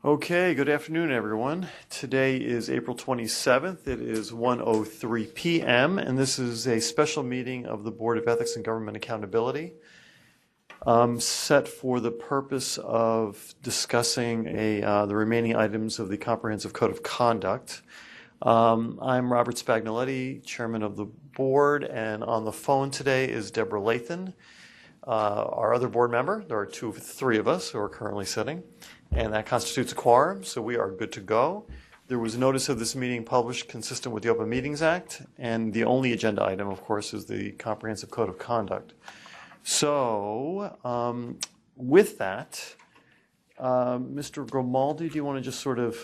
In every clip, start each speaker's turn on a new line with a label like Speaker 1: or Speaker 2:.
Speaker 1: Okay, good afternoon, everyone. Today is April 27th. It is 1:03 p.m., and this is a special meeting of the Board of Ethics and Government Accountability, set for the purpose of discussing the remaining items of the Comprehensive Code of Conduct. I'm Robert Spagnoletti, Chairman of the Board, and on the phone today is Deborah Lathan, our other board member. There are three of us who are currently sitting, and that constitutes a quorum, so we are good to go. There was notice of this meeting published consistent with the Open Meetings Act, and the only agenda item, of course, is the Comprehensive Code of Conduct. So, with that, Mr. Grimaldi, do you want to just sort of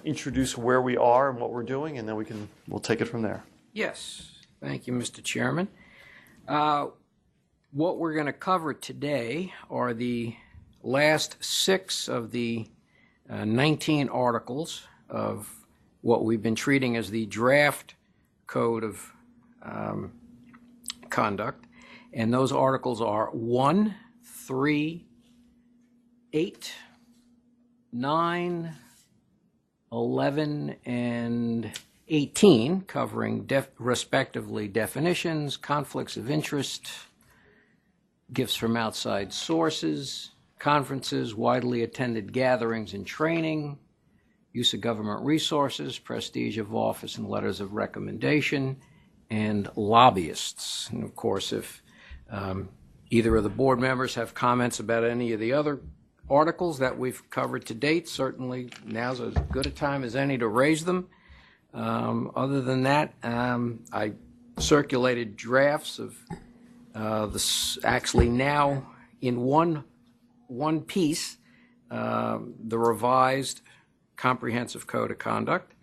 Speaker 1: introduce where we are and what we're doing, and then we'll take it from there?
Speaker 2: Yes, thank you, Mr. Chairman. What we're going to cover today are the last 6 of the 19 articles of what we've been treating as the draft code of conduct. And those articles are 1, 3, 8, 9, 11, and 18, covering respectively definitions, conflicts of interest, gifts from outside sources, conferences, widely attended gatherings and training, use of government resources, prestige of office and letters of recommendation, and lobbyists. And of course, if either of the board members have comments about any of the other articles that we've covered to date, certainly now's as good a time as any to raise them. Other than that, I circulated drafts of actually now in one piece, the revised Comprehensive Code of Conduct,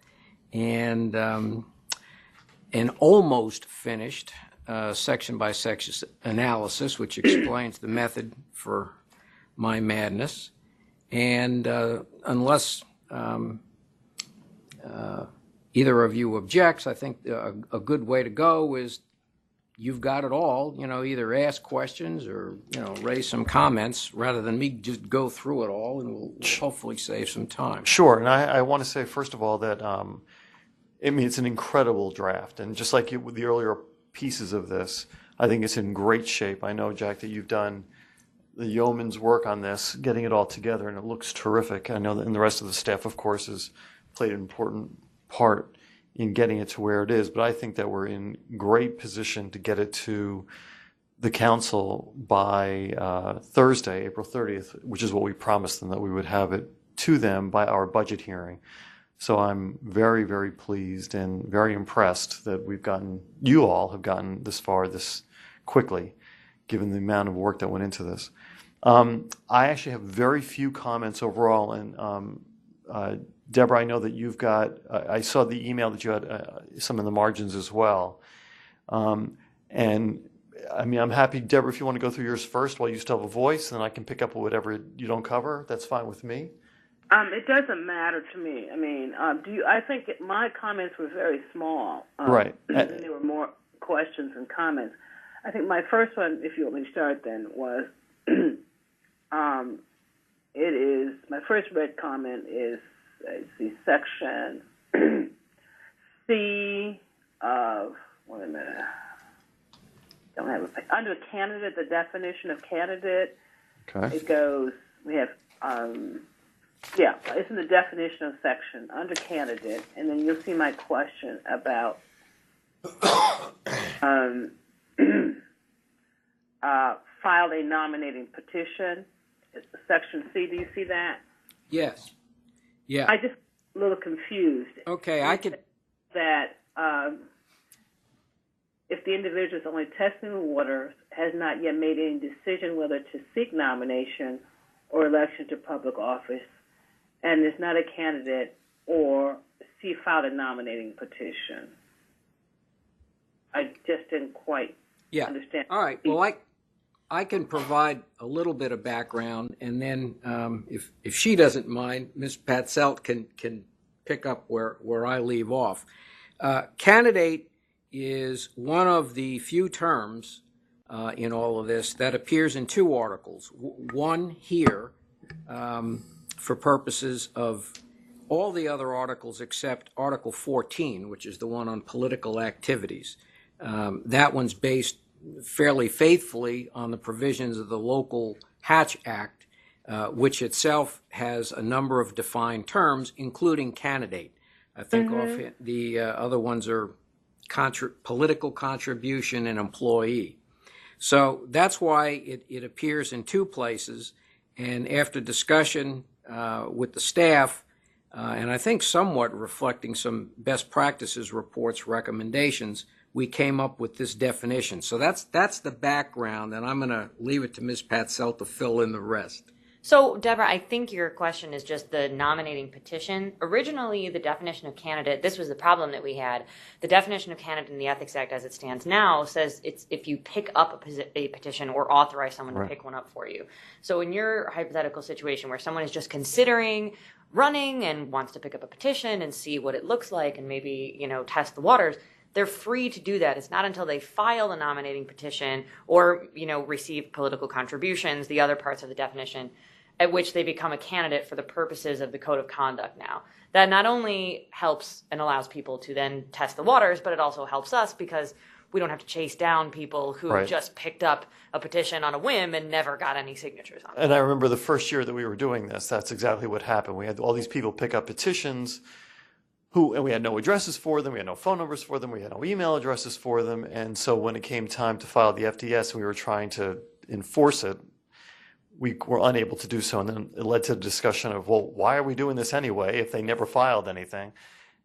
Speaker 2: and an almost finished section-by-section analysis, which explains the method for my madness. And unless either of you objects, I think a good way to go is you've got it all, either ask questions or, raise some comments rather than me just go through it all, and we'll hopefully save some time.
Speaker 1: Sure, and I want to say, first of all, that it's an incredible draft, and just like with the earlier pieces of this, I think it's in great shape. I know, Jack, that you've done the yeoman's work on this, getting it all together, and it looks terrific. I know that, and the rest of the staff, of course, has played an important part in getting it to where it is, but I think that we're in great position to get it to the council by Thursday, April 30th, which is what we promised them, that we would have it to them by our budget hearing. So I'm very, very pleased and very impressed that you all have gotten this far this quickly, given the amount of work that went into this. I actually have very few comments overall, and Deborah, I know that you've got, I saw the email that you had some of the margins as well. And I'm happy, Deborah, if you want to go through yours first while you still have a voice, then I can pick up whatever you don't cover. That's fine with me.
Speaker 3: It doesn't matter to me. I think my comments were very small.
Speaker 1: Right.
Speaker 3: There were more questions and comments. I think my first one, if you want me to start then, was my first red comment is, see, section C of, wait a minute, don't have under candidate, the definition of candidate. Okay. It goes, we have, it's in the definition of section under candidate, and then you'll see my question about filed a nominating petition. It's section C. Do you see that?
Speaker 2: Yes. Yeah.
Speaker 3: I just a little confused.
Speaker 2: Okay, I could.
Speaker 3: That if the individual is only testing the waters, has not yet made any decision whether to seek nomination or election to public office, and is not a candidate, or she filed a nominating petition. I just didn't quite understand.
Speaker 2: All right. Well, I can provide a little bit of background, and then if she doesn't mind, Ms. Patselt can pick up where I leave off. Candidate is one of the few terms in all of this that appears in 2 articles. One here for purposes of all the other articles except Article 14, which is the one on political activities. That one's based fairly faithfully on the provisions of the local Hatch Act, which itself has a number of defined terms, including candidate. I think the other ones are political contribution and employee. So that's why it appears in two places. And after discussion with the staff, and I think somewhat reflecting some best practices reports recommendations, we came up with this definition. So that's the background, and I'm going to leave it to Ms. Patzell to fill in the rest.
Speaker 4: So, Deborah, I think your question is just the nominating petition. Originally, the definition of candidate, this was the problem that we had. The definition of candidate in the Ethics Act as it stands now says it's if you pick up a petition or authorize someone to pick one up for you. So in your hypothetical situation where someone is just considering running and wants to pick up a petition and see what it looks like and maybe, test the waters, they're free to do that. It's not until they file the nominating petition or, receive political contributions, the other parts of the definition, at which they become a candidate for the purposes of the Code of Conduct now. That not only helps and allows people to then test the waters, but it also helps us because we don't have to chase down people who just picked up a petition on a whim and never got any signatures on it.
Speaker 1: And I remember the first year that we were doing this, that's exactly what happened. We had all these people pick up petitions and we had no addresses for them, we had no phone numbers for them, we had no email addresses for them. And so when it came time to file the FDS and we were trying to enforce it, we were unable to do so. And then it led to the discussion of, well, why are we doing this anyway if they never filed anything?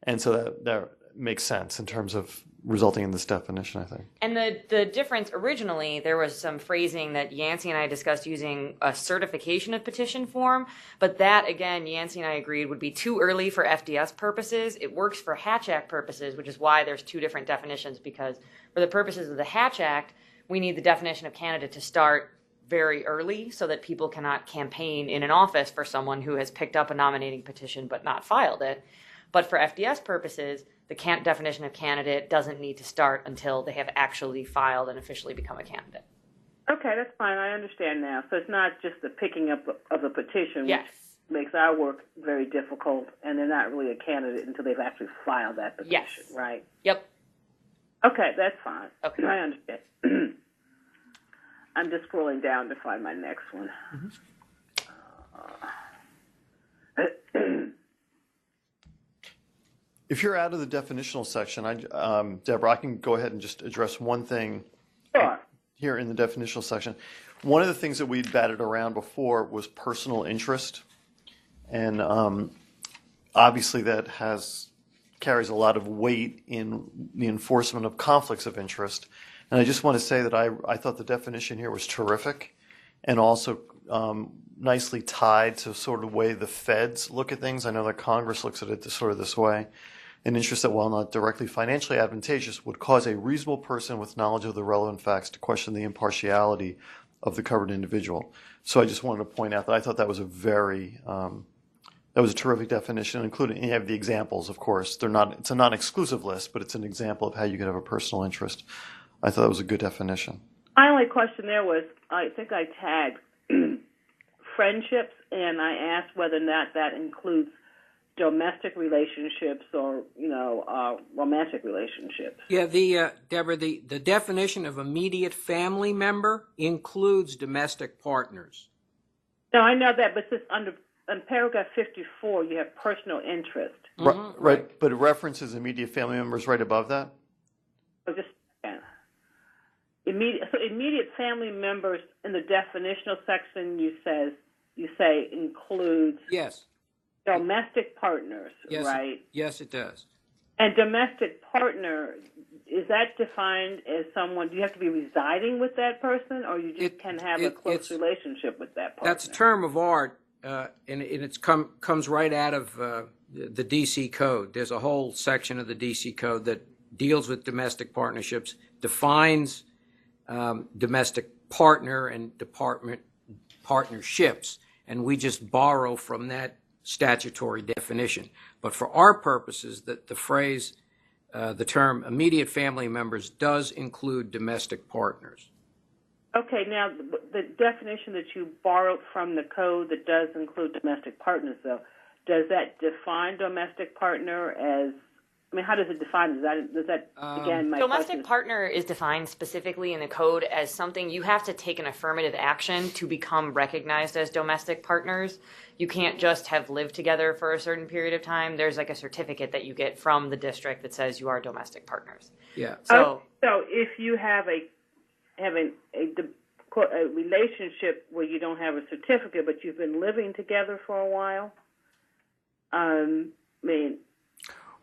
Speaker 1: And so that makes sense in terms of resulting in this definition, I think.
Speaker 4: And the difference originally, there was some phrasing that Yancey and I discussed using a certification of petition form, but that, again, Yancey and I agreed would be too early for FDS purposes. It works for Hatch Act purposes, which is why there's two different definitions, because for the purposes of the Hatch Act, we need the definition of candidate to start very early so that people cannot campaign in an office for someone who has picked up a nominating petition but not filed it. But for FDS purposes, the definition of candidate doesn't need to start until they have actually filed and officially become a candidate.
Speaker 3: Okay, that's fine. I understand now. So it's not just the picking up of a petition,
Speaker 4: Yes.
Speaker 3: which makes our work very difficult, and they're not really a candidate until they've actually filed that petition,
Speaker 4: Yes.
Speaker 3: right?
Speaker 4: Yep.
Speaker 3: Okay, that's fine.
Speaker 4: Okay.
Speaker 3: I understand. I'm just scrolling down to find my next one.
Speaker 1: If you're out of the definitional section, Deborah, I can go ahead and just address one thing
Speaker 3: Sure.
Speaker 1: here in the definitional section. One of the things that we'd batted around before was personal interest. And obviously that carries a lot of weight in the enforcement of conflicts of interest. And I just want to say that I thought the definition here was terrific and also nicely tied to sort of the way the feds look at things. I know that Congress looks at it this way. An interest that, while not directly financially advantageous, would cause a reasonable person with knowledge of the relevant facts to question the impartiality of the covered individual. So I just wanted to point out that I thought that was a terrific definition, including, you have the examples, of course. It's a non-exclusive list, but it's an example of how you could have a personal interest. I thought that was a good definition.
Speaker 3: My only question there was, I think I tagged friendships, and I asked whether or not that includes domestic relationships or, romantic relationships.
Speaker 2: Yeah, Deborah, the definition of immediate family member includes domestic partners.
Speaker 3: No, I know that, but in paragraph 54, you have personal interest.
Speaker 2: Mm-hmm.
Speaker 1: Right, but it references immediate family members right above that?
Speaker 3: So just immediate family members in the definitional section, you say includes
Speaker 2: Yes.
Speaker 3: domestic partners,
Speaker 2: Yes,
Speaker 3: right?
Speaker 2: Yes, it does.
Speaker 3: And domestic partner, is that defined as someone, do you have to be residing with that person, or you just can have a close relationship with that partner?
Speaker 2: That's a term of art, and it comes right out of the D.C. Code. There's a whole section of the D.C. Code that deals with domestic partnerships, defines domestic partner and department partnerships, and we just borrow from that statutory definition. But for our purposes, the phrase, the term immediate family members does include domestic partners.
Speaker 3: Okay, now the definition that you borrowed from the code that does include domestic partners, though, does that define domestic partner as? I mean, how does it define? Does that again? My
Speaker 4: Domestic
Speaker 3: question
Speaker 4: partner is defined specifically in the code as something you have to take an affirmative action to become recognized as domestic partners. You can't just have lived together for a certain period of time. There's like a certificate that you get from the district that says you are domestic partners.
Speaker 2: Yeah.
Speaker 3: So if you have a relationship where you don't have a certificate, but you've been living together for a while, and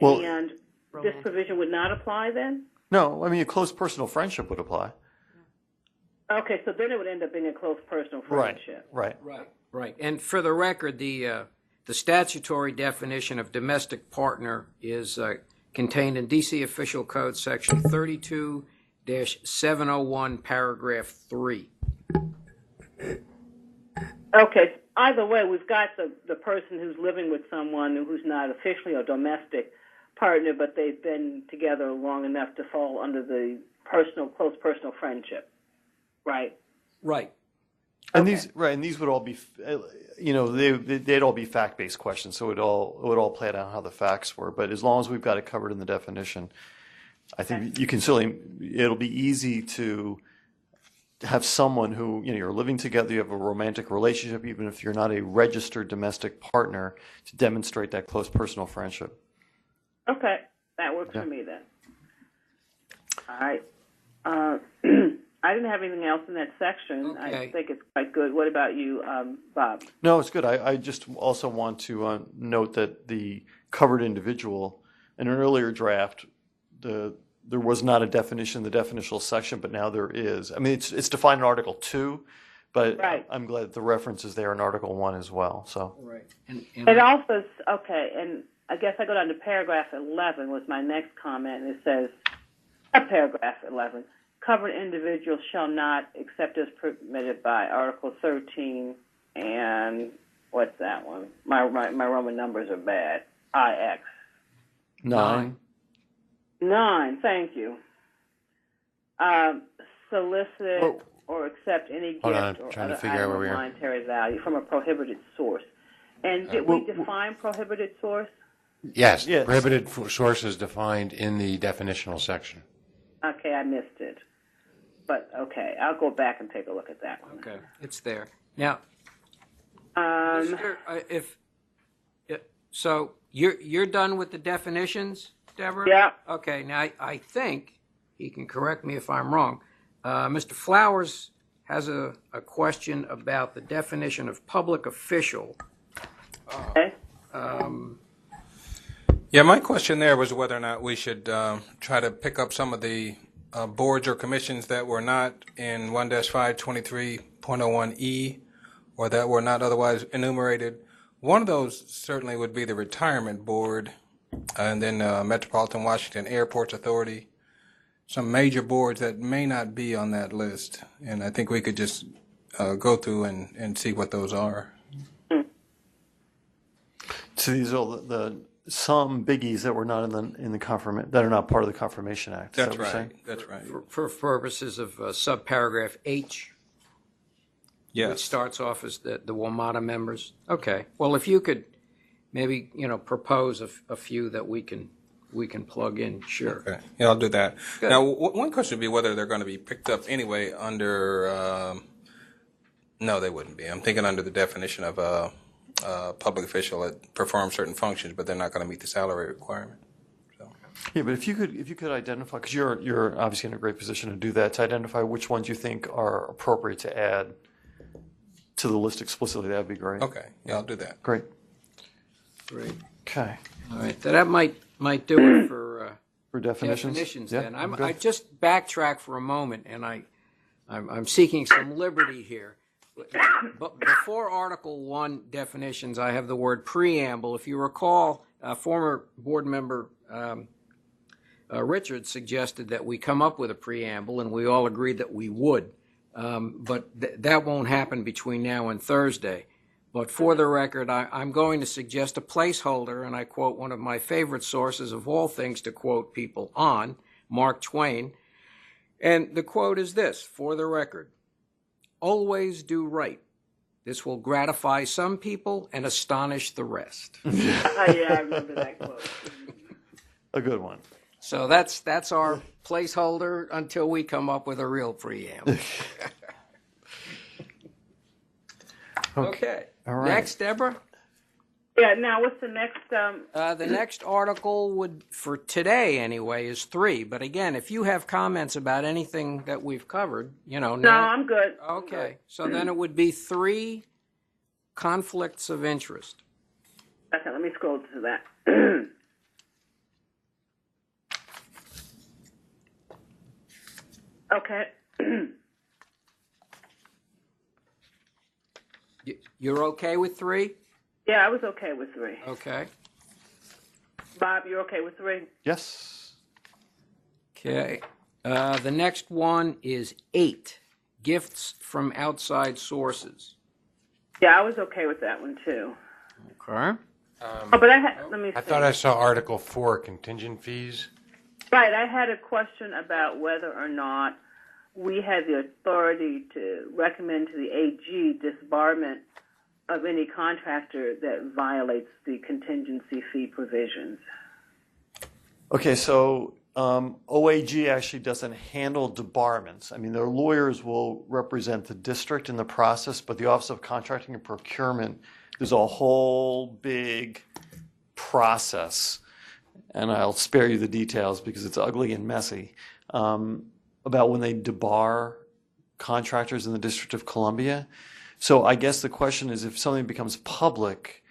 Speaker 3: this provision would not apply then?
Speaker 1: No, I mean, a close personal friendship would apply.
Speaker 3: Okay, so then it would end up being a close personal friendship.
Speaker 1: Right.
Speaker 2: And for the record, the statutory definition of domestic partner is contained in D.C. Official Code Section 32-701, Paragraph 3.
Speaker 3: Okay, either way, we've got the person who's living with someone who's not officially a domestic partner, but they've been together long enough to fall under the close personal friendship, right?
Speaker 2: Right.
Speaker 1: And
Speaker 3: Okay.
Speaker 1: these would all be, they'd all be fact-based questions, so it would all play out on how the facts were. But as long as we've got it covered in the definition, I think you can it'll be easy to have someone who, you're living together, you have a romantic relationship, even if you're not a registered domestic partner, to demonstrate that close personal friendship.
Speaker 3: Okay, that works for me then. All right. I didn't have anything else in that section.
Speaker 2: Okay.
Speaker 3: I think it's quite good. What about you, Bob?
Speaker 1: No, it's good. I just also want to note that the covered individual, in an earlier draft, there was not a definition in the definitional section, but now there is. I mean, it's defined in Article 2, but
Speaker 3: Right.
Speaker 1: I'm glad the reference is there in Article 1 as well. So
Speaker 2: Right.
Speaker 3: It also, okay, and I guess I go down to paragraph 11 was my next comment, and it says, paragraph 11, covered individuals shall not, except as permitted by Article 13, and what's that one? My Roman numbers are bad. IX.
Speaker 1: 9.
Speaker 3: 9, thank you. Solicit or accept any gift
Speaker 5: Hold on,
Speaker 3: or
Speaker 5: trying to
Speaker 3: other
Speaker 5: figure out
Speaker 3: item
Speaker 5: where
Speaker 3: of
Speaker 5: we are.
Speaker 3: monetary value from a prohibited source. And did we define prohibited source?
Speaker 5: Yes,
Speaker 1: Yes.
Speaker 5: prohibited source is defined in the definitional section.
Speaker 3: Okay, I missed it. But, okay, I'll go back and take a look at that one.
Speaker 2: Okay, it's there. Now, so you're done with the definitions, Deborah?
Speaker 3: Yeah.
Speaker 2: Okay, now I think, he can correct me if I'm wrong, Mr. Flowers has a question about the definition of public official.
Speaker 3: Okay.
Speaker 6: Yeah, my question there was whether or not we should try to pick up some of the boards or commissions that were not in 1-523.01E or that were not otherwise enumerated. One of those certainly would be the Retirement Board and then Metropolitan Washington Airports Authority, some major boards that may not be on that list. And I think we could just go through and see what those are.
Speaker 1: So these are some biggies that were not in the that are not part of the Confirmation Act. Is
Speaker 6: That's
Speaker 1: that what you're
Speaker 6: right.
Speaker 1: saying?
Speaker 2: That's right. For purposes of subparagraph H,
Speaker 6: Yes.
Speaker 2: which starts off as the WMATA members. Okay. Well, if you could maybe, propose a few that we can plug in, sure.
Speaker 6: Okay. Yeah, I'll do that.
Speaker 2: Good.
Speaker 6: Now, one question would be whether they're going to be picked up anyway under. No, they wouldn't be. I'm thinking under the definition of a public official that performs certain functions, but they're not going to meet the salary requirement. So.
Speaker 1: Yeah, but if you could identify, because you're obviously in a great position to do that, to identify which ones you think are appropriate to add to the list explicitly, that'd be great.
Speaker 6: Okay. Yeah, I'll do that.
Speaker 1: Great.
Speaker 2: Great.
Speaker 1: Okay.
Speaker 2: All right. So that might do it for
Speaker 1: definitions.
Speaker 2: then.
Speaker 1: I'm
Speaker 2: I
Speaker 1: good.
Speaker 2: just backtrack for a moment, and I'm seeking some liberty here. But before Article 1 definitions, I have the word preamble. If you recall, former board member Richard suggested that we come up with a preamble, and we all agreed that we would. But that won't happen between now and Thursday. But for the record, I'm going to suggest a placeholder, and I quote one of my favorite sources of all things to quote people on, Mark Twain. And the quote is this, for the record: always do right. This will gratify some people and astonish the rest.
Speaker 3: Yeah, I remember that quote.
Speaker 1: A good one.
Speaker 2: So that's our placeholder until we come up with a real preamble. Okay.
Speaker 1: All right.
Speaker 2: Next, Deborah.
Speaker 3: Yeah, now what's the next?
Speaker 2: The next article would, for today anyway, is 3. But again, if you have comments about anything that we've covered,
Speaker 3: No,
Speaker 2: now.
Speaker 3: I'm good.
Speaker 2: Okay. So then it would be 3 conflicts of interest.
Speaker 3: Okay, let me scroll to that. Okay.
Speaker 2: You're okay with 3?
Speaker 3: Yeah, I was okay with 3.
Speaker 2: Okay.
Speaker 3: Bob, you're okay with 3?
Speaker 1: Yes.
Speaker 2: Okay. The next one is 8, gifts from outside sources.
Speaker 3: Yeah, I was okay with that one too.
Speaker 2: Okay.
Speaker 3: But let me see.
Speaker 5: I thought I saw Article 4, contingent fees.
Speaker 3: Right, I had a question about whether or not we had the authority to recommend to the AG disbarment of any contractor that violates the contingency fee provisions.
Speaker 1: Okay, so OAG actually doesn't handle debarments. I mean, their lawyers will represent the district in the process, but the Office of Contracting and Procurement, there's a whole big process, and I'll spare you the details because it's ugly and messy, about when they debar contractors in the District of Columbia. So I guess the question is, if something becomes public,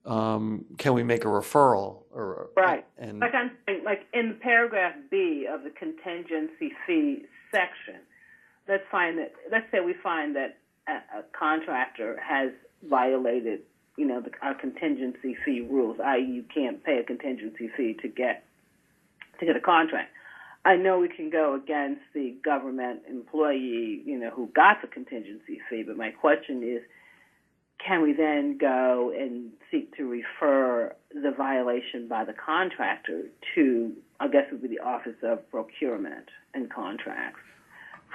Speaker 1: can we make a referral?
Speaker 3: Right.
Speaker 1: And
Speaker 3: like I'm saying, like in paragraph B of the contingency fee section, let's say we find that a contractor has violated, our contingency fee rules, i.e., you can't pay a contingency fee to get a contract. I know we can go against the government employee, who got the contingency fee, but my question is, can we then go and seek to refer the violation by the contractor to, I guess it would be the Office of Procurement and Contracts,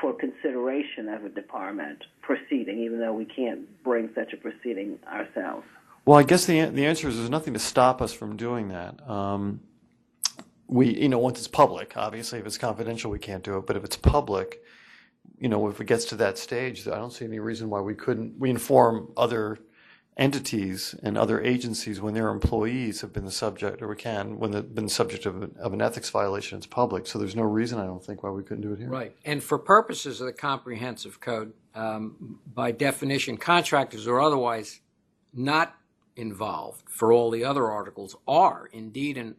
Speaker 3: for consideration of a department proceeding, even though we can't bring such a proceeding ourselves?
Speaker 1: well, I guess the answer is there's nothing to stop us from doing that. Once it's public, obviously, if it's confidential, we can't do it. But if it's public, if it gets to that stage, I don't see any reason why we couldn't. We inform other entities and other agencies when their employees have been the subject, when they've been the subject of an ethics violation, it's public. So there's no reason, I don't think, why we couldn't do it here.
Speaker 2: Right. And for purposes of the comprehensive code, by definition, contractors or otherwise not involved for all the other articles are indeed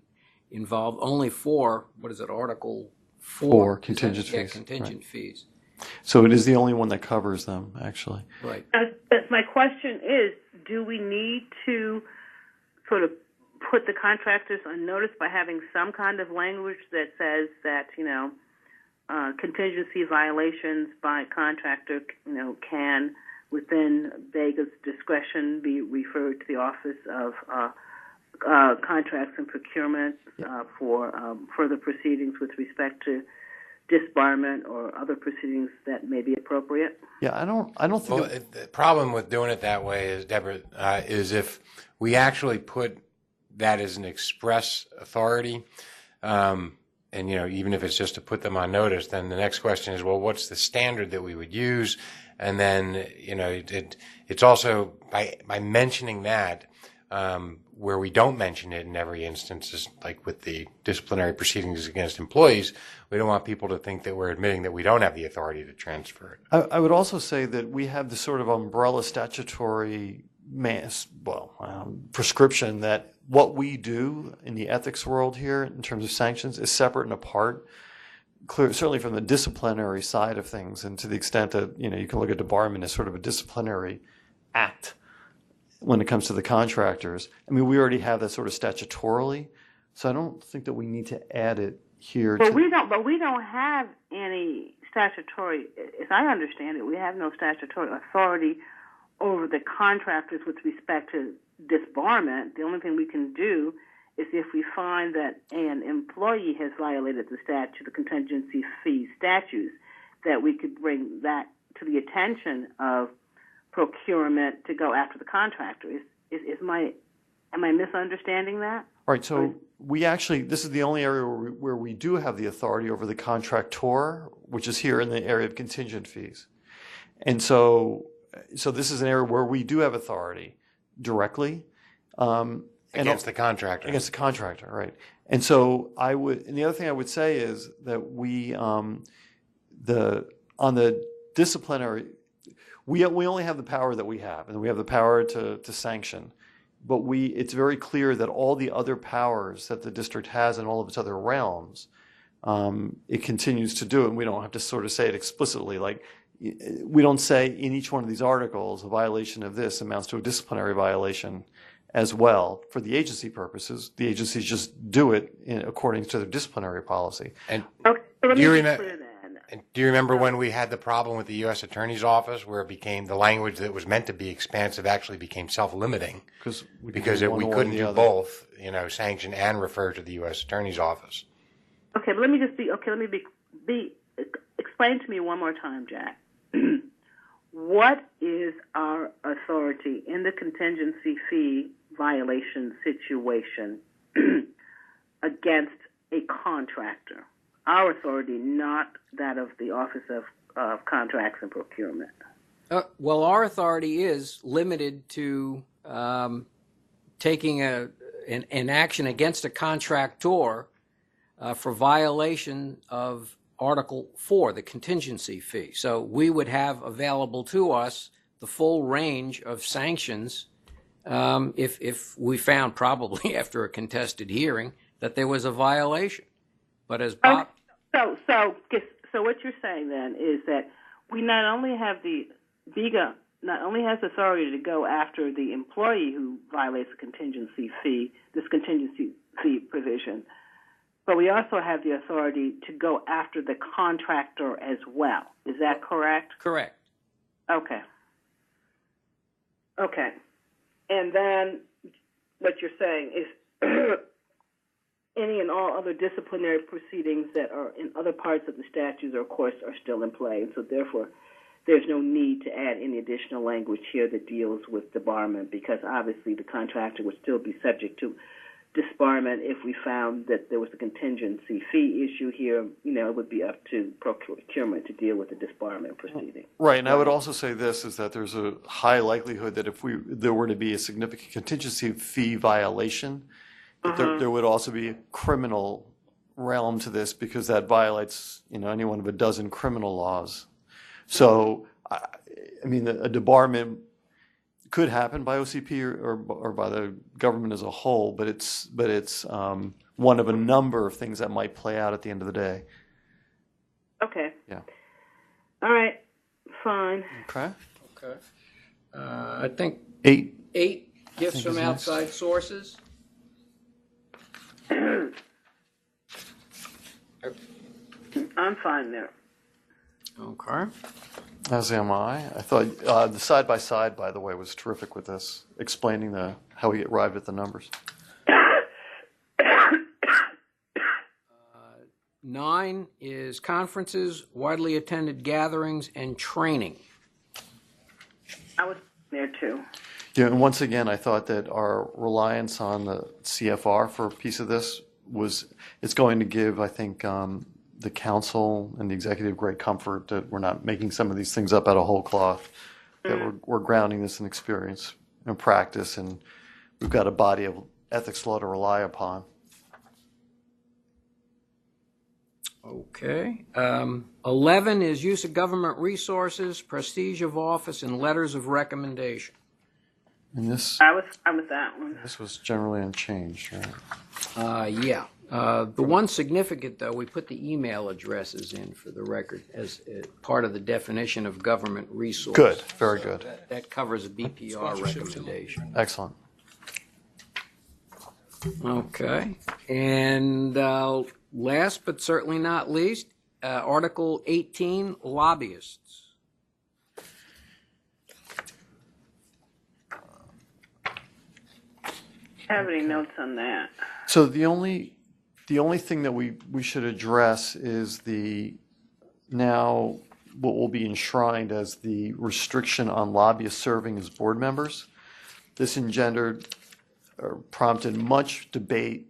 Speaker 2: involved only for, Article 4?
Speaker 1: Contingent fees.
Speaker 2: Yeah, contingent
Speaker 1: Right.
Speaker 2: fees.
Speaker 1: So it is the only one that covers them, actually.
Speaker 2: Right.
Speaker 3: My question is, do we need to sort of put the contractors on notice by having some kind of language that says that, contingency violations by contractor, can, within BEGA's discretion, be referred to the Office of Contracts and Procurement for further proceedings with respect to disbarment or other proceedings that may be appropriate?
Speaker 1: Yeah, I don't think.
Speaker 5: Well, the problem with doing it that way is, Deborah, is if we actually put that as an express authority, and even if it's just to put them on notice, then the next question is, well, what's the standard that we would use? And then it's also by mentioning that. Where we don't mention it in every instance is like with the disciplinary proceedings against employees. We don't want people to think that we're admitting that we don't have the authority to transfer it.
Speaker 1: I would also say that we have this sort of umbrella statutory prescription that what we do in the ethics world here in terms of sanctions is separate and apart, certainly from the disciplinary side of things, and to the extent that you can look at debarment as sort of a disciplinary act. When it comes to the contractors, I mean, we already have that sort of statutorily, so I don't think that we need to add it here.
Speaker 3: But we don't have any statutory, as I understand it, we have no statutory authority over the contractors with respect to disbarment. The only thing we can do is if we find that an employee has violated the contingency fee statutes, that we could bring that to the attention of procurement to go after the contractor. Am I misunderstanding that?
Speaker 1: Right. So we actually, this is the only area where we do have the authority over the contractor, which is here in the area of contingent fees. And so this is an area where we do have authority directly.
Speaker 5: Against the contractor.
Speaker 1: Against the contractor, right. And so and the other thing I would say is that we, on the disciplinary, we only have the power that we have, and we have the power to sanction. But it's very clear that all the other powers that the district has in all of its other realms, it continues to do, and we don't have to sort of say it explicitly. Like, we don't say in each one of these articles a violation of this amounts to a disciplinary violation as well. For the agency purposes, the agencies just do it according to their disciplinary policy.
Speaker 5: And
Speaker 3: Okay, so let me
Speaker 5: do
Speaker 3: be
Speaker 5: you
Speaker 3: clear
Speaker 5: remember?
Speaker 3: then.
Speaker 5: And do you remember when we had the problem with the U.S. Attorney's Office, where it became the language that was meant to be expansive actually became self-limiting
Speaker 1: Because
Speaker 5: we couldn't do both, sanction and refer to the U.S. Attorney's Office.
Speaker 3: Okay, but let me explain to me one more time, Jack. What is our authority in the contingency fee violation situation against a contractor? Our authority, not that of the Office of Contracts and Procurement.
Speaker 2: Well, our authority is limited to taking an action against a contractor for violation of Article 4, the contingency fee. So we would have available to us the full range of sanctions if we found, probably after a contested hearing, that there was a violation. But as Bob...
Speaker 3: So what you're saying then is that we not only have BEGA not only has authority to go after the employee who violates the contingency fee, this contingency fee provision, but we also have the authority to go after the contractor as well. Is that correct?
Speaker 2: Correct.
Speaker 3: Okay. And then what you're saying is any and all other disciplinary proceedings that are in other parts of the statutes, of course, are still in play. And so therefore, there's no need to add any additional language here that deals with debarment, because obviously the contractor would still be subject to disbarment if we found that there was a contingency fee issue here. It would be up to procurement to deal with the disbarment proceeding.
Speaker 1: Right, and I would also say this, is that there's a high likelihood that if there were to be a significant contingency fee violation, that there would also be a criminal realm to this, because that violates, any one of a dozen criminal laws. So, a debarment could happen by OCP or by the government as a whole, but it's one of a number of things that might play out at the end of the day.
Speaker 3: Okay.
Speaker 1: Yeah.
Speaker 3: All right. Fine.
Speaker 1: Okay.
Speaker 2: I think
Speaker 1: 8
Speaker 2: gifts from outside sources.
Speaker 3: I'm fine there.
Speaker 2: Okay.
Speaker 1: As am I. I thought the side-by-side, by the way, was terrific with this, explaining how he arrived at the numbers.
Speaker 2: 9 is conferences, widely attended gatherings, and training.
Speaker 3: I was there too.
Speaker 1: Yeah, and once again, I thought that our reliance on the CFR for a piece of this it's going to give, I think, the council and the executive great comfort that we're not making some of these things up out of whole cloth, that we're grounding this in experience and practice, and we've got a body of ethics law to rely upon.
Speaker 2: Okay. 11 is use of government resources, prestige of office, and letters of recommendation.
Speaker 1: And this
Speaker 3: I was that one.
Speaker 1: this was generally unchanged, right?
Speaker 2: Yeah. The one significant, though, we put the email addresses in for the record as part of the definition of government resource.
Speaker 1: Good, very good.
Speaker 2: That covers a BPR recommendation.
Speaker 1: Excellent.
Speaker 2: Okay. And last but certainly not least, Article 18, lobbyists.
Speaker 3: Have any notes on that?
Speaker 1: So the only thing that we should address is the now what will be enshrined as the restriction on lobbyists serving as board members. This engendered or prompted much debate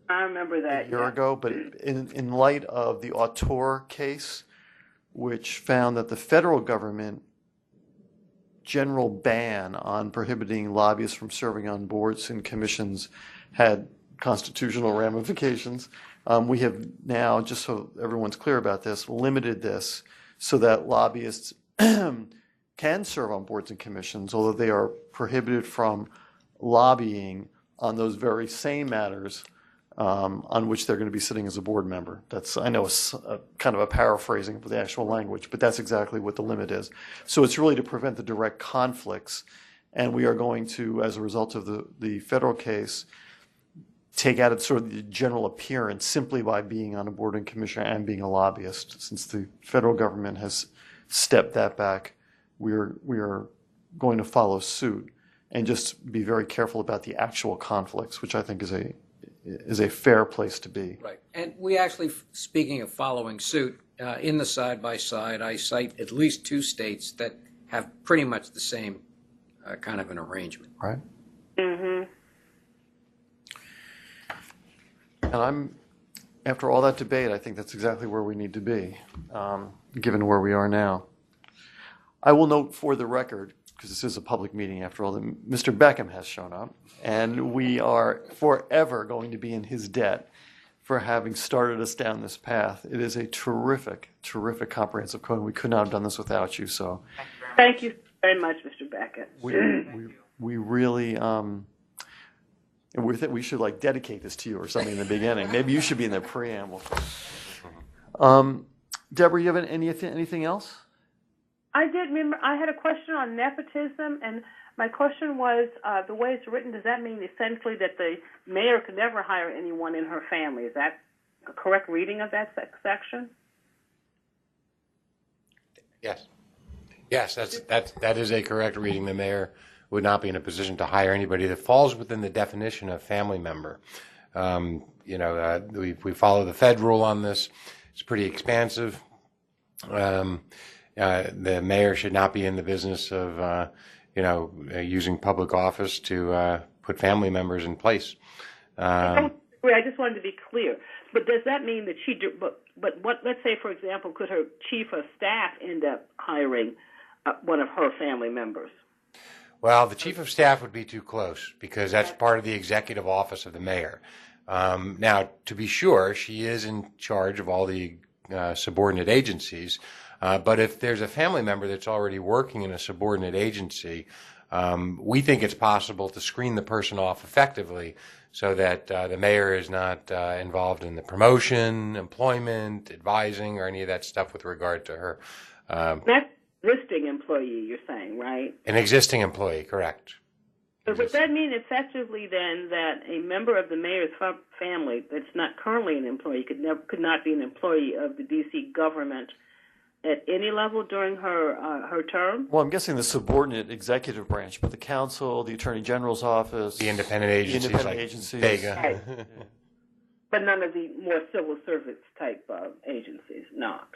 Speaker 3: I remember that.
Speaker 1: a year ago, but in light of the Auteur case, which found that the federal government general ban on prohibiting lobbyists from serving on boards and commissions had constitutional ramifications. We have now, just so everyone's clear about this, limited this so that lobbyists can serve on boards and commissions, although they are prohibited from lobbying on those very same matters on which they're going to be sitting as a board member. That's, I know, a kind of a paraphrasing of the actual language, but that's exactly what the limit is. So it's really to prevent the direct conflicts, and we are going to, as a result of the federal case, take out its sort of the general appearance simply by being on a board and commission and being a lobbyist. Since the federal government has stepped that back, we are going to follow suit and just be very careful about the actual conflicts, which I think is a fair place to be.
Speaker 2: Right. And we actually, speaking of following suit, in the side-by-side, I cite at least 2 states that have pretty much the same kind of an arrangement.
Speaker 1: Right.
Speaker 3: Mm-hmm.
Speaker 1: And after all that debate, I think that's exactly where we need to be, given where we are now. I will note for the record, because this is a public meeting after all, that Mr. Beckham has shown up, and we are forever going to be in his debt for having started us down this path. It is a terrific, terrific comprehensive code, and we could not have done this without you. So,
Speaker 3: Thank you very much, Mr. Beckett.
Speaker 1: we really we should like dedicate this to you or something in the beginning. Maybe you should be in the preamble. Deborah, you have anything else?
Speaker 3: I did remember I had a question on nepotism, and my question was, the way it's written, does that mean essentially that the mayor could never hire anyone in her family? Is that a correct reading of that section?
Speaker 5: Yes. Yes, that is a correct reading. The mayor would not be in a position to hire anybody that falls within the definition of family member. We follow the Fed rule on this. It's pretty expansive. The mayor should not be in the business of, using public office to put family members in place.
Speaker 3: I just wanted to be clear. But does that mean that let's say, for example, could her chief of staff end up hiring one of her family members?
Speaker 5: Well, the chief of staff would be too close because that's part of the executive office of the mayor. Now, to be sure, she is in charge of all the subordinate agencies. But if there's a family member that's already working in a subordinate agency, we think it's possible to screen the person off effectively so that the mayor is not involved in the promotion, employment, advising, or any of that stuff with regard to her.
Speaker 3: That's existing employee, you're saying, right?
Speaker 5: An existing employee, correct.
Speaker 3: So would that mean effectively then that a member of the mayor's family that's not currently an employee could not be an employee of the D.C. government at any level during her term?
Speaker 1: Well, I'm guessing the subordinate executive branch, but the council, the attorney general's office,
Speaker 5: The independent agencies BEGA.
Speaker 3: Right. But none of the more civil service type agencies, not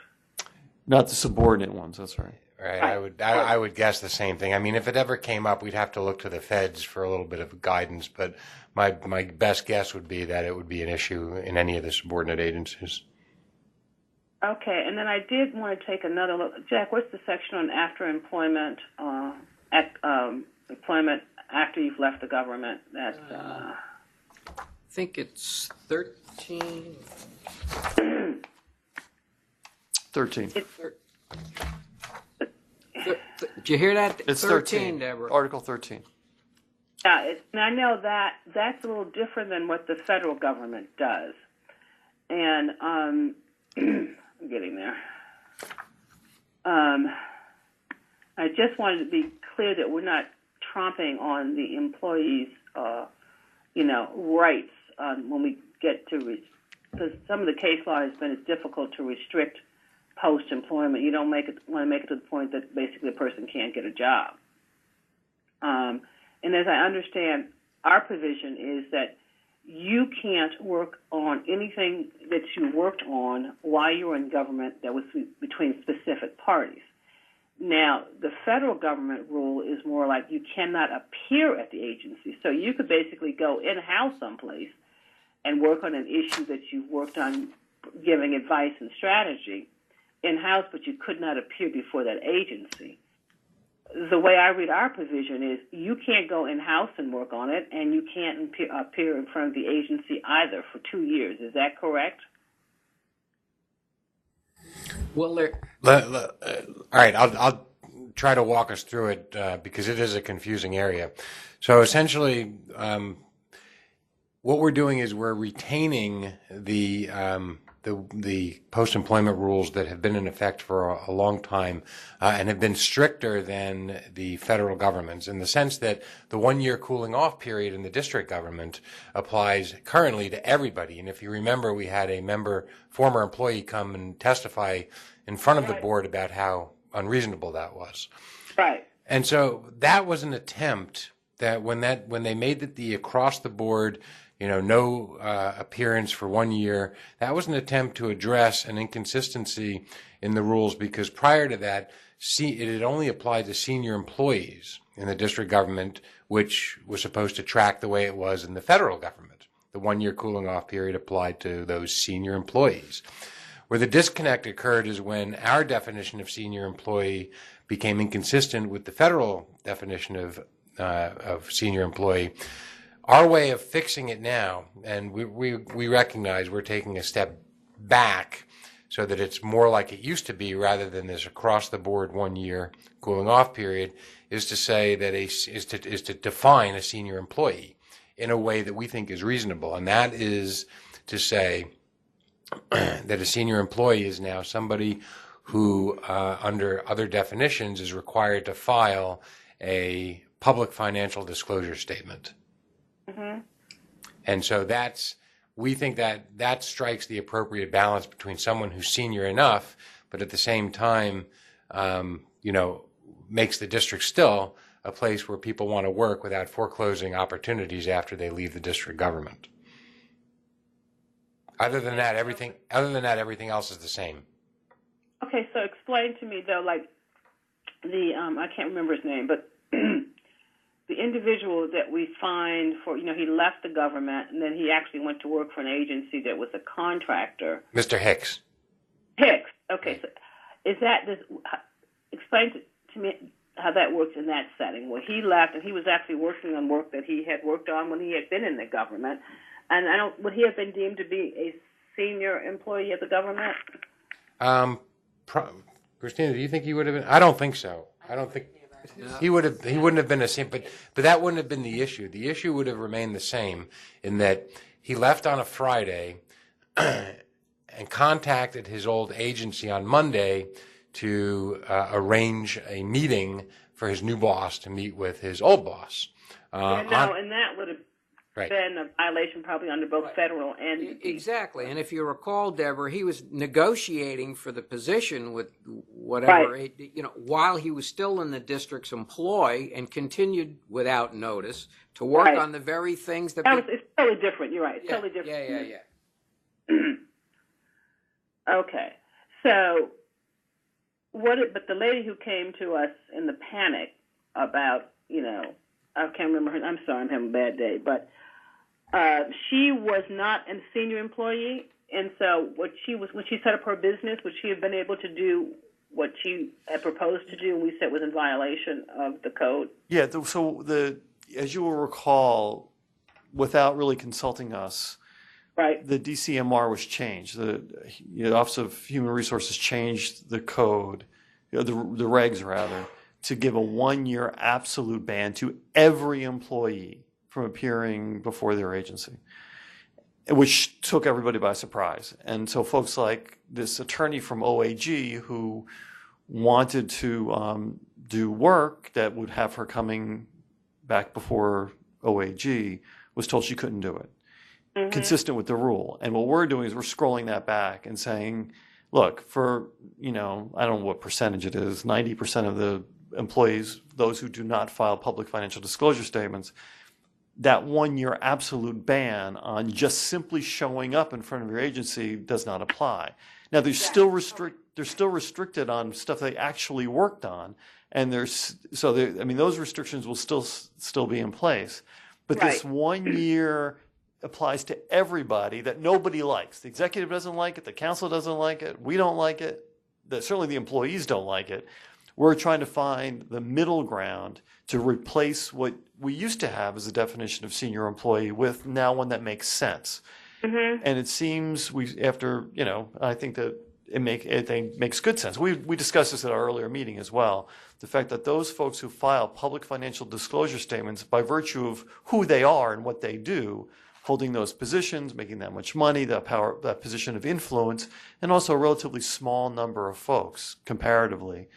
Speaker 1: the subordinate ones. That's right.
Speaker 5: Right. I would guess the same thing. I mean, if it ever came up, we'd have to look to the feds for a little bit of guidance. But my best guess would be that it would be an issue in any of the subordinate agencies.
Speaker 3: Okay, and then I did want to take another look. Jack, what's the section on after employment, employment after you've left the government? That
Speaker 2: I think it's 13.
Speaker 1: 13.
Speaker 2: Did you hear that?
Speaker 1: It's
Speaker 2: 13, Deborah.
Speaker 1: Article 13.
Speaker 3: Yeah, and I know that's a little different than what the federal government does. And I'm getting there. I just wanted to be clear that we're not tromping on the employees' rights when we get to because some of the case law has been it's difficult to restrict post-employment. You don't want to make it to the point that basically a person can't get a job. And as I understand, our provision is that you can't work on anything that you worked on while you were in government that was between specific parties. Now, the federal government rule is more like you cannot appear at the agency. So you could basically go in-house someplace and work on an issue that you've worked on giving advice and strategy in-house, but you could not appear before that agency. The way I read our provision is you can't go in-house and work on it, and you can't appear in front of the agency either for 2 years. Is that correct?
Speaker 2: Well,
Speaker 5: All right, I'll try to walk us through it because it is a confusing area. So essentially, what we're doing is we're retaining the post-employment rules that have been in effect for a long time and have been stricter than the federal government's in the sense that the 1-year cooling off period in the district government applies currently to everybody. And if you remember, we had a former employee come and testify in front of the board about how unreasonable that was.
Speaker 3: Right.
Speaker 5: And so that was an attempt that when they made it the across the board, no appearance for 1 year, that was an attempt to address an inconsistency in the rules because prior to that, it had only applied to senior employees in the district government, which was supposed to track the way it was in the federal government. The 1-year cooling off period applied to those senior employees. Where the disconnect occurred is when our definition of senior employee became inconsistent with the federal definition of senior employee. Our way of fixing it now, and we recognize we're taking a step back so that it's more like it used to be rather than this across-the-board 1-year cooling off period, is to say that is to define a senior employee in a way that we think is reasonable, and that is to say that a senior employee is now somebody who, under other definitions, is required to file a public financial disclosure statement. Mm-hmm. And so we think that strikes the appropriate balance between someone who's senior enough, but at the same time, makes the district still a place where people want to work without foreclosing opportunities after they leave the district government. Other than that, everything else is the same.
Speaker 3: Okay, so explain to me though, like the I can't remember his name, but the individual that we find for he left the government and then he actually went to work for an agency that was a contractor.
Speaker 5: Mr. Hicks.
Speaker 3: Hicks. Okay, so explain to me how that works in that setting where he left and he was actually working on work that he had worked on when he had been in the government. And would he have been deemed to be a senior employee of the government?
Speaker 5: Christina, do you think he would have been? I don't think so. I don't think he wouldn't have been a senior, but that wouldn't have been the issue. The issue would have remained the same in that he left on a Friday and contacted his old agency on Monday to arrange a meeting for his new boss to meet with his old boss.
Speaker 3: And that would have been a violation probably under both federal and...
Speaker 2: Exactly. And if you recall, Deborah, he was negotiating for the position with whatever, while he was still in the district's employ and continued without notice to work on the very things that...
Speaker 3: It's totally different. You're right. It's totally different.
Speaker 2: Yeah.
Speaker 3: Okay. So, but the lady who came to us in the panic about, I can't remember her. I'm sorry, I'm having a bad day, but she was not a senior employee, and so when she set up her business, would she have been able to do what she had proposed to do, and we said was in violation of the code?
Speaker 1: Yeah. As you will recall, without really consulting us,
Speaker 3: right,
Speaker 1: the DCMR was changed. The Office of Human Resources changed the code, the regs rather, to give a 1-year absolute ban to every employee from appearing before their agency, which took everybody by surprise. And so folks like this attorney from OAG who wanted to do work that would have her coming back before OAG was told she couldn't do it, consistent with the rule. And what we're doing is we're scrolling that back and saying, look, for, I don't know what percentage it is, 90% of the employees, those who do not file public financial disclosure statements, that 1 year absolute ban on just simply showing up in front of your agency does not apply. Now they're still restricted on stuff they actually worked on, and those restrictions will still be in place. But this 1 year applies to everybody that nobody likes. The executive doesn't like it, the council doesn't like it, we don't like it, certainly the employees don't like it. We're trying to find the middle ground to replace what we used to have as a definition of senior employee with now one that makes sense. Mm-hmm. And it seems I think that it makes good sense. We discussed this at our earlier meeting as well. The fact that those folks who file public financial disclosure statements by virtue of who they are and what they do, holding those positions, making that much money, that position of influence, and also a relatively small number of folks comparatively,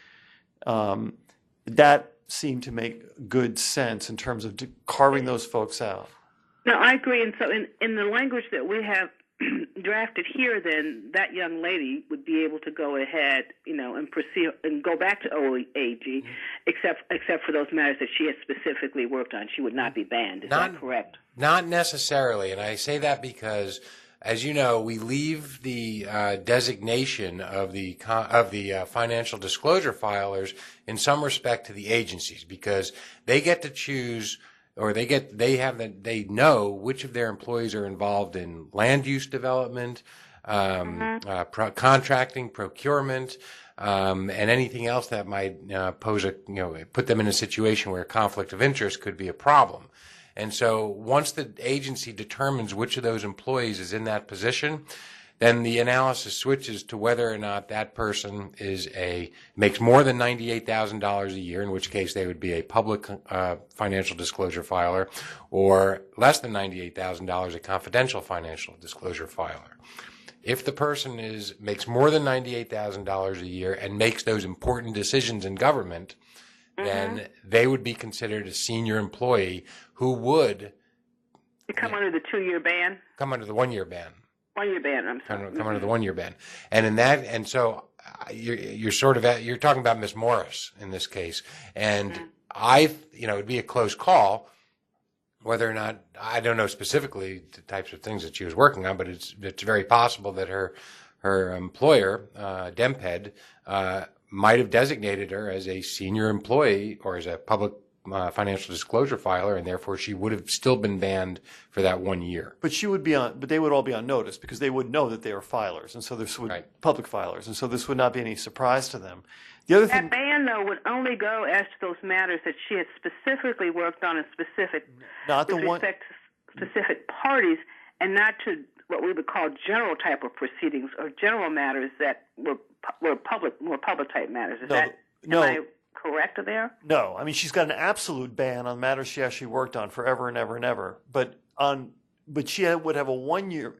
Speaker 1: that seemed to make good sense in terms of carving those folks out.
Speaker 3: No, I agree. And so in the language that we have drafted here, then that young lady would be able to go ahead, and proceed and go back to OAG, except for those matters that she has specifically worked on. She would not be banned. Is that correct?
Speaker 5: Not necessarily, and I say that because, as you know, we leave the designation of the financial disclosure filers in some respect to the agencies, because they get to choose, or they know which of their employees are involved in land use development, contracting, procurement, and anything else that might put them in a situation where conflict of interest could be a problem. And so once the agency determines which of those employees is in that position, then the analysis switches to whether or not that person makes more than $98,000 a year, in which case they would be a public financial disclosure filer, or less than $98,000 a confidential financial disclosure filer. If the person makes more than $98,000 a year and makes those important decisions in government, then they would be considered a senior employee who would
Speaker 3: come under the 2-year ban.
Speaker 5: Come under the 1-year ban.
Speaker 3: 1-year ban. I'm sorry.
Speaker 5: Come under the 1-year ban, and so you're talking about Miss Morris in this case, and it'd be a close call whether or not, I don't know specifically the types of things that she was working on, but it's very possible that her employer, DemPed, might have designated her as a senior employee or as a public financial disclosure filer, and therefore she would have still been banned for that 1 year.
Speaker 1: But they would all be on notice because they would know that they are filers, and so this would public filers, and so this would not be any surprise to them. The other thing,
Speaker 3: that ban though would only go as to those matters that she had specifically worked on in respect to specific parties, and not to what we would call general type of proceedings or general matters that were more public type matters. Am I correct there?
Speaker 1: No. I mean, she's got an absolute ban on matters she actually worked on forever and ever and ever. But she would have a 1 year,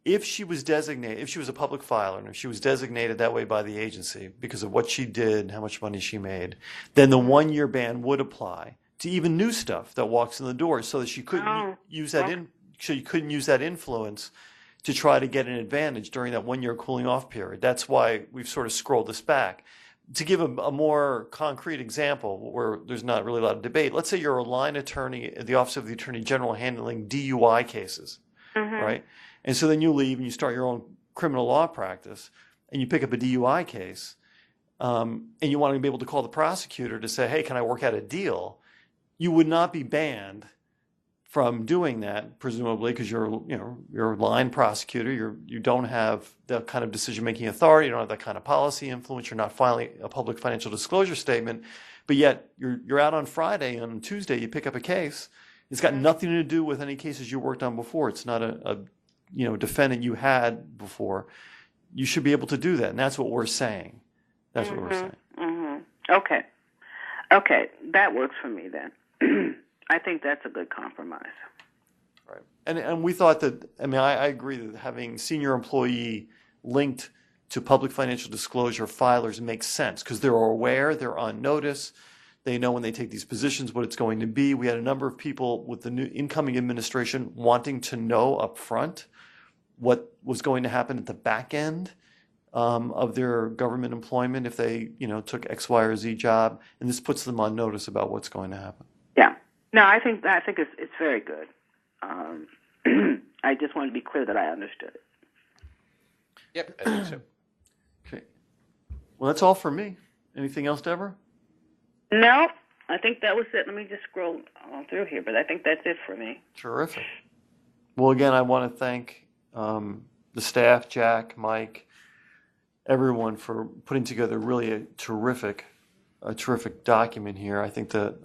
Speaker 1: if she was a public filer, and if she was designated that way by the agency because of what she did and how much money she made, then the 1 year ban would apply to even new stuff that walks in the door, so that she couldn't use that so you couldn't use that influence to try to get an advantage during that 1 year cooling off period. That's why we've sort of scrolled this back. To give a more concrete example where there's not really a lot of debate, let's say you're a line attorney at the Office of the Attorney General handling DUI cases, right? And so then you leave and you start your own criminal law practice, and you pick up a DUI case, and you want to be able to call the prosecutor to say, hey, can I work out a deal? You would not be banned from doing that, presumably, because you're a line prosecutor. You don't have that kind of decision-making authority. You don't have that kind of policy influence. You're not filing a public financial disclosure statement, but yet you're out on Friday, and on Tuesday you pick up a case. It's got nothing to do with any cases you worked on before. It's not a defendant you had before. You should be able to do that, and that's what we're saying. That's what we're saying.
Speaker 3: Okay, that works for me then. I think that's a good compromise.
Speaker 1: Right. And we thought that, I agree that having senior employee linked to public financial disclosure filers makes sense because they're aware, they're on notice, they know when they take these positions what it's going to be. We had a number of people with the new incoming administration wanting to know up front what was going to happen at the back end of their government employment if they took X, Y, or Z job, and this puts them on notice about what's going to happen.
Speaker 3: Yeah. No, I think it's very good. I just wanted to be clear that I understood it.
Speaker 5: Yep, I think so.
Speaker 1: Okay. Well, that's all for me. Anything else, Deborah?
Speaker 3: No, I think that was it. Let me just scroll on through here, but I think that's it for me.
Speaker 1: Terrific. Well, again, I want to thank the staff, Jack, Mike, everyone for putting together really a terrific document here. I think that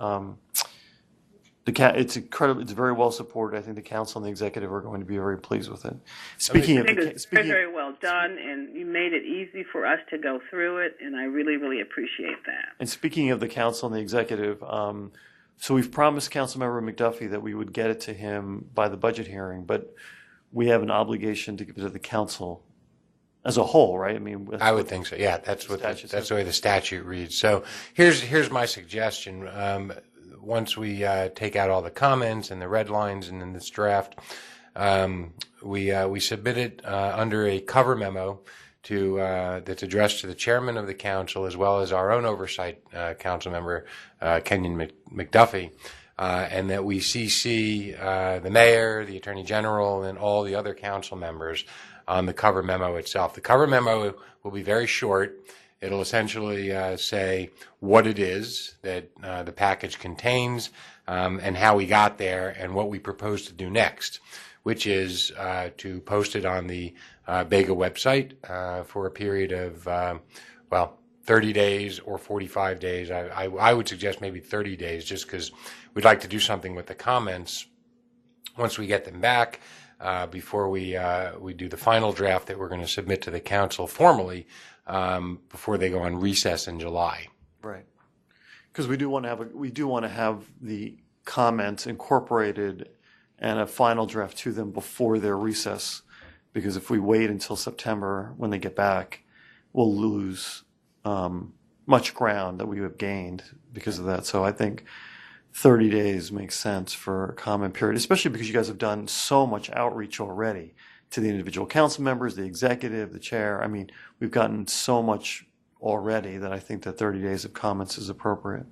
Speaker 1: it's incredible. It's very well supported. I think the council and the executive are going to be very pleased with it. Speaking
Speaker 3: I think it's very well done, and you made it easy for us to go through it, and I really, really appreciate that.
Speaker 1: And speaking of the council and the executive, so we've promised Councilmember McDuffie that we would get it to him by the budget hearing, but we have an obligation to give it to the council as a whole, right? I mean,
Speaker 5: I would think so. Yeah, that's the way the statute reads. So here's my suggestion. Once we take out all the comments and the red lines and in this draft, we submit it under a cover memo to that's addressed to the chairman of the council as well as our own oversight council member Kenyon McDuffie, and that we CC the mayor, the attorney general, and all the other council members on the cover memo itself. The cover memo will be very short. It'll essentially say what it is that the package contains and how we got there and what we propose to do next, which is to post it on the BEGA website for a period of, 30 days or 45 days. I would suggest maybe 30 days just because we'd like to do something with the comments once we get them back before we do the final draft that we're going to submit to the council formally before they go on recess in July.
Speaker 1: right, because we do want to have the comments incorporated and a final draft to them before their recess. Because if we wait until September when they get back, we'll lose much ground that we have gained because of that. So I think 30 days makes sense for a comment period, especially because you guys have done so much outreach already to the individual council members, the executive, the chair. I mean, we've gotten so much already that I think that 30 days of comments is appropriate.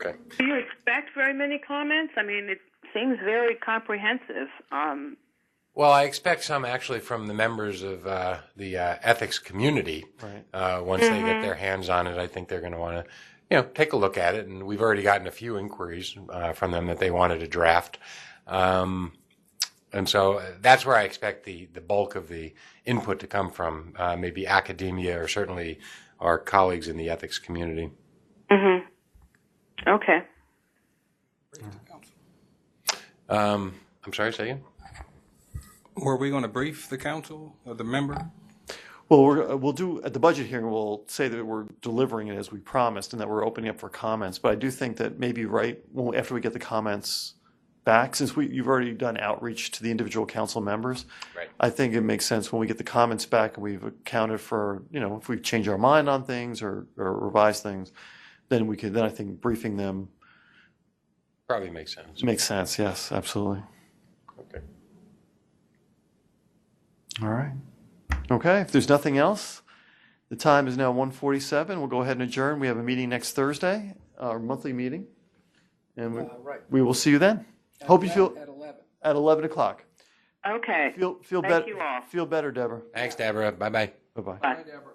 Speaker 5: Okay.
Speaker 3: Do you expect very many comments? I mean, it seems very comprehensive.
Speaker 5: Well, I expect some actually from the members of the ethics community.
Speaker 1: Right.
Speaker 5: Once they get their hands on it, I think they're going to want to, take a look at it. And we've already gotten a few inquiries from them that they wanted a draft. And so that's where I expect the bulk of the input to come from, maybe academia or certainly our colleagues in the ethics community.
Speaker 3: Mm-hmm. Okay.
Speaker 5: I'm sorry, say again?
Speaker 6: Were we going to brief the council or the member?
Speaker 1: Well, we'll do at the budget hearing. We'll say that we're delivering it as we promised, and that we're opening up for comments. But I do think that maybe after we get the comments back, since you've already done outreach to the individual council members,
Speaker 5: Right.
Speaker 1: I think it makes sense when we get the comments back and we've accounted for, if we change our mind on things or revise things, then I think briefing them
Speaker 5: Probably makes sense.
Speaker 1: makes sense. Yes, absolutely.
Speaker 5: Okay.
Speaker 1: All right. Okay, if there's nothing else, the time is now 1:47. We'll go ahead and adjourn. We have a meeting next Thursday, our monthly meeting, and we will see you then. Hope you feel at 11 o'clock.
Speaker 3: Okay.
Speaker 1: Feel
Speaker 3: Thank
Speaker 1: better.
Speaker 3: you all.
Speaker 1: Feel better, Deborah.
Speaker 5: Thanks, Deborah. Bye-bye.
Speaker 1: Bye-bye.
Speaker 3: Bye.
Speaker 6: Hi, Deborah.